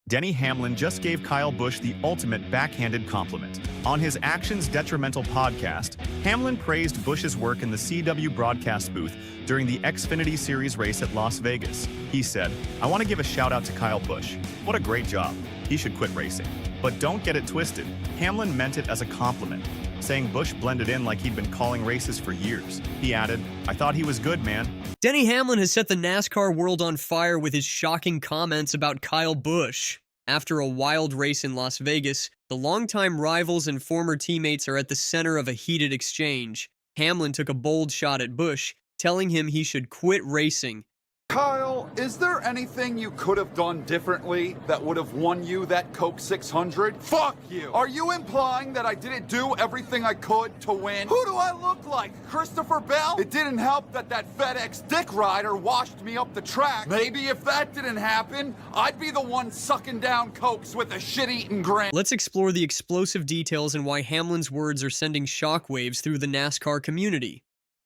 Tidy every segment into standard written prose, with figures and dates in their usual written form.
Denny Hamlin just gave Kyle Busch the ultimate backhanded compliment. On his Actions Detrimental podcast, Hamlin praised Busch's work in the CW broadcast booth during the Xfinity Series race at Las Vegas. He said, "I want to give a shout out to Kyle Busch. What a great job. He should quit racing." But don't get it twisted. Hamlin meant it as a compliment, saying Busch blended in like he'd been calling races for years. He added, "I thought he was good, man." Denny Hamlin has set the NASCAR world on fire with his shocking comments about Kyle Busch. After a wild race in Las Vegas, the longtime rivals and former teammates are at the center of a heated exchange. Hamlin took a bold shot at Busch, telling him he should quit racing. Kyle, is there anything you could have done differently that would have won you that Coke 600? Fuck you! Are you implying that I didn't do everything I could to win? Who do I look like? Christopher Bell? It didn't help that FedEx dick rider washed me up the track. Maybe if that didn't happen, I'd be the one sucking down Cokes with a shit-eating grin. Let's explore the explosive details and why Hamlin's words are sending shockwaves through the NASCAR community.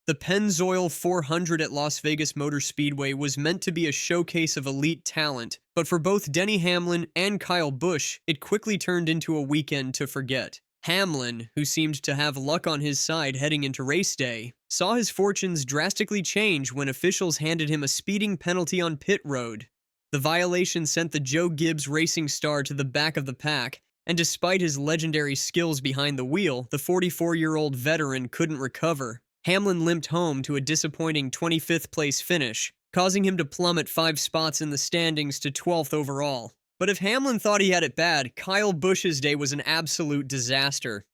The Pennzoil 400 at Las Vegas Motor Speedway was meant to be a showcase of elite talent, but for both Denny Hamlin and Kyle Busch, it quickly turned into a weekend to forget. Hamlin, who seemed to have luck on his side heading into race day, saw his fortunes drastically change when officials handed him a speeding penalty on pit road. The violation sent the Joe Gibbs racing star to the back of the pack, and despite his legendary skills behind the wheel, the 44-year-old veteran couldn't recover. Hamlin limped home to a disappointing 25th place finish, causing him to plummet 5 spots in the standings to 12th overall. But if Hamlin thought he had it bad, Kyle Busch's day was an absolute disaster.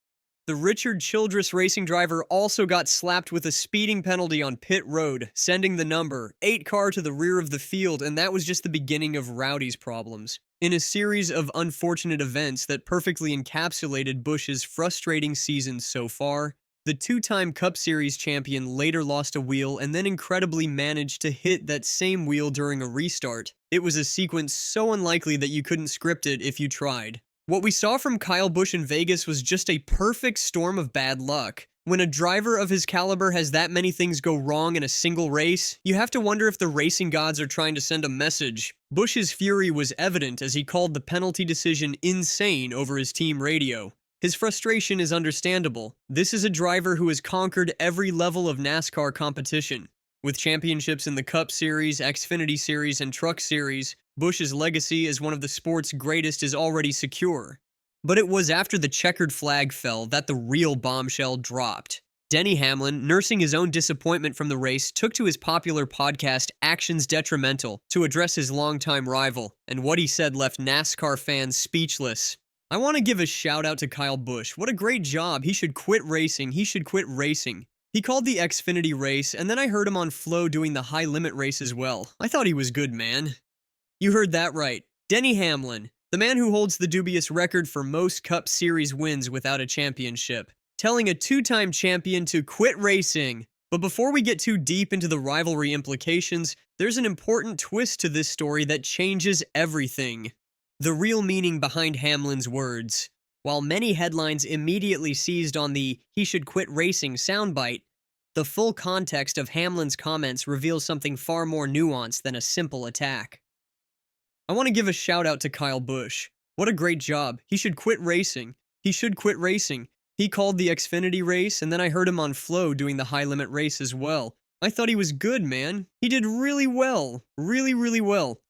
The Richard Childress racing driver also got slapped with a speeding penalty on pit road, sending the number 8 car to the rear of the field, and that was just the beginning of Rowdy's problems. In a series of unfortunate events that perfectly encapsulated Busch's frustrating season so far, the 2-time Cup Series champion later lost a wheel and then incredibly managed to hit that same wheel during a restart. It was a sequence so unlikely that you couldn't script it if you tried. What we saw from Kyle Busch in Vegas was just a perfect storm of bad luck. When a driver of his caliber has that many things go wrong in a single race, you have to wonder if the racing gods are trying to send a message. Busch's fury was evident as he called the penalty decision insane over his team radio. His frustration is understandable. This is a driver who has conquered every level of NASCAR competition. With championships in the Cup Series, Xfinity Series, and Truck Series, Busch's legacy as one of the sport's greatest is already secure. But it was after the checkered flag fell that the real bombshell dropped. Denny Hamlin, nursing his own disappointment from the race, took to his popular podcast Actions Detrimental to address his longtime rival, and what he said left NASCAR fans speechless. "I want to give a shout out to Kyle Busch. What a great job. He should quit racing. He should quit racing. He called the Xfinity race, and then I heard him on Flow doing the high limit race as well. I thought he was good, man." You heard that right. Denny Hamlin, the man who holds the dubious record for most Cup Series wins without a championship, telling a 2-time champion to quit racing. But before we get too deep into the rivalry implications, there's an important twist to this story that changes everything. The real meaning behind Hamlin's words. While many headlines immediately seized on the "he should quit racing" soundbite, the full context of Hamlin's comments reveals something far more nuanced than a simple attack. "I want to give a shout out to Kyle Busch. What a great job. He should quit racing. He should quit racing. He called the Xfinity race, and then I heard him on Flow doing the high limit race as well. I thought he was good, man. He did really well. Really well.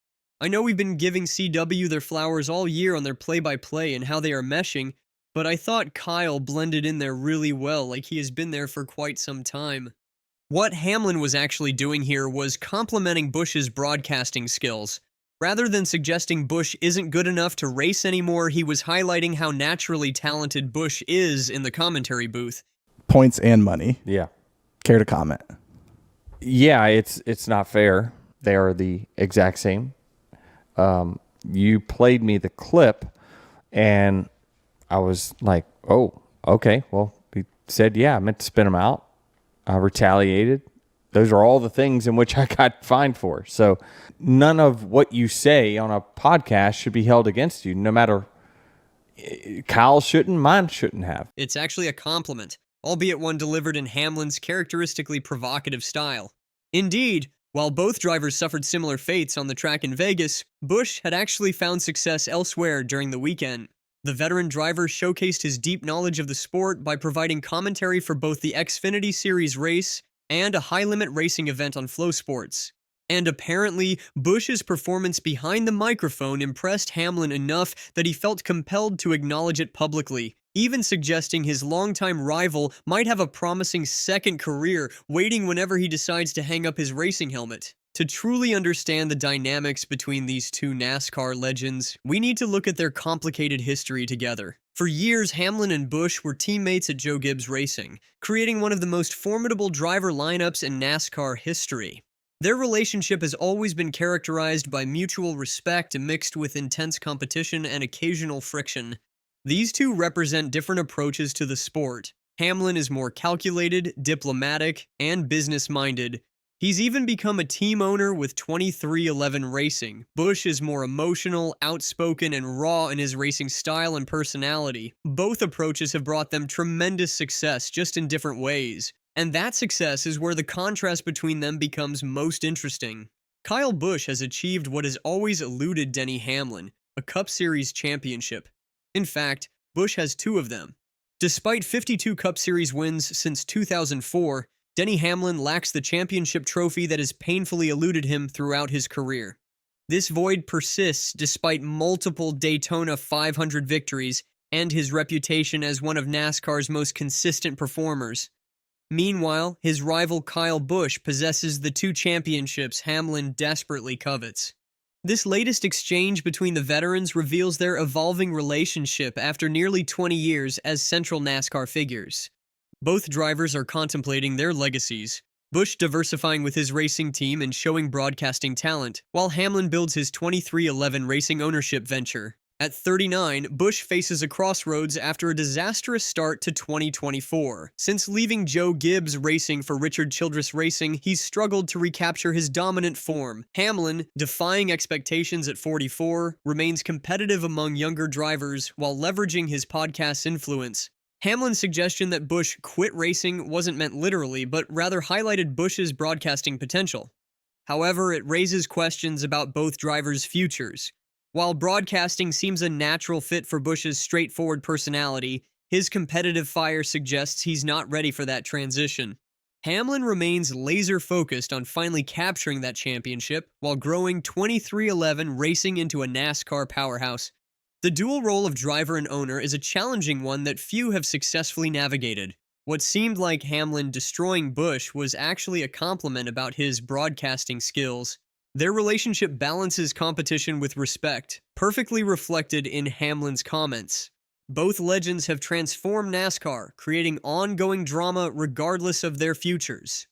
I know we've been giving CW their flowers all year on their play-by-play and how they are meshing, but I thought Kyle blended in there really well, like he has been there for quite some time." What Hamlin was actually doing here was complimenting Busch's broadcasting skills. Rather than suggesting Busch isn't good enough to race anymore, he was highlighting how naturally talented Busch is in the commentary booth. Points and money. Yeah. Care to comment? Yeah, it's not fair. They are the exact same. You played me the clip, and I was like, oh, okay. Well, he said, yeah, I meant to spin him out. I retaliated. Those are all the things in which I got fined for. So none of what you say on a podcast should be held against you, no matter. Kyle shouldn't, mine shouldn't have. It's actually a compliment, albeit one delivered in Hamlin's characteristically provocative style. Indeed, While both drivers suffered similar fates on the track in Vegas, Busch had actually found success elsewhere during the weekend. The veteran driver showcased his deep knowledge of the sport by providing commentary for both the Xfinity Series race and a high-limit racing event on Flow Sports. And apparently, Busch's performance behind the microphone impressed Hamlin enough that he felt compelled to acknowledge it publicly, even suggesting his longtime rival might have a promising second career waiting whenever he decides to hang up his racing helmet. To truly understand the dynamics between these two NASCAR legends, we need to look at their complicated history together. For years, Hamlin and Busch were teammates at Joe Gibbs Racing, creating one of the most formidable driver lineups in NASCAR history. Their relationship has always been characterized by mutual respect mixed with intense competition and occasional friction. These two represent different approaches to the sport. Hamlin is more calculated, diplomatic, and business-minded. He's even become a team owner with 23XI Racing. Busch is more emotional, outspoken, and raw in his racing style and personality. Both approaches have brought them tremendous success, just in different ways. And that success is where the contrast between them becomes most interesting. Kyle Busch has achieved what has always eluded Denny Hamlin, a Cup Series championship. In fact, Busch has 2 of them. Despite 52 Cup Series wins since 2004, Denny Hamlin lacks the championship trophy that has painfully eluded him throughout his career. This void persists despite multiple Daytona 500 victories and his reputation as one of NASCAR's most consistent performers. Meanwhile, his rival Kyle Busch possesses the 2 championships Hamlin desperately covets. This latest exchange between the veterans reveals their evolving relationship after nearly 20 years as central NASCAR figures. Both drivers are contemplating their legacies, Busch diversifying with his racing team and showing broadcasting talent, while Hamlin builds his 23XI Racing ownership venture. At 39, Busch faces a crossroads after a disastrous start to 2024. Since leaving Joe Gibbs Racing for Richard Childress Racing, he's struggled to recapture his dominant form. Hamlin, defying expectations at 44, remains competitive among younger drivers while leveraging his podcast's influence. Hamlin's suggestion that Busch quit racing wasn't meant literally, but rather highlighted Busch's broadcasting potential. However, it raises questions about both drivers' futures. While broadcasting seems a natural fit for Busch's straightforward personality, his competitive fire suggests he's not ready for that transition. Hamlin remains laser-focused on finally capturing that championship while growing 23XI Racing into a NASCAR powerhouse. The dual role of driver and owner is a challenging one that few have successfully navigated. What seemed like Hamlin destroying Busch was actually a compliment about his broadcasting skills. Their relationship balances competition with respect, perfectly reflected in Hamlin's comments. Both legends have transformed NASCAR, creating ongoing drama regardless of their futures.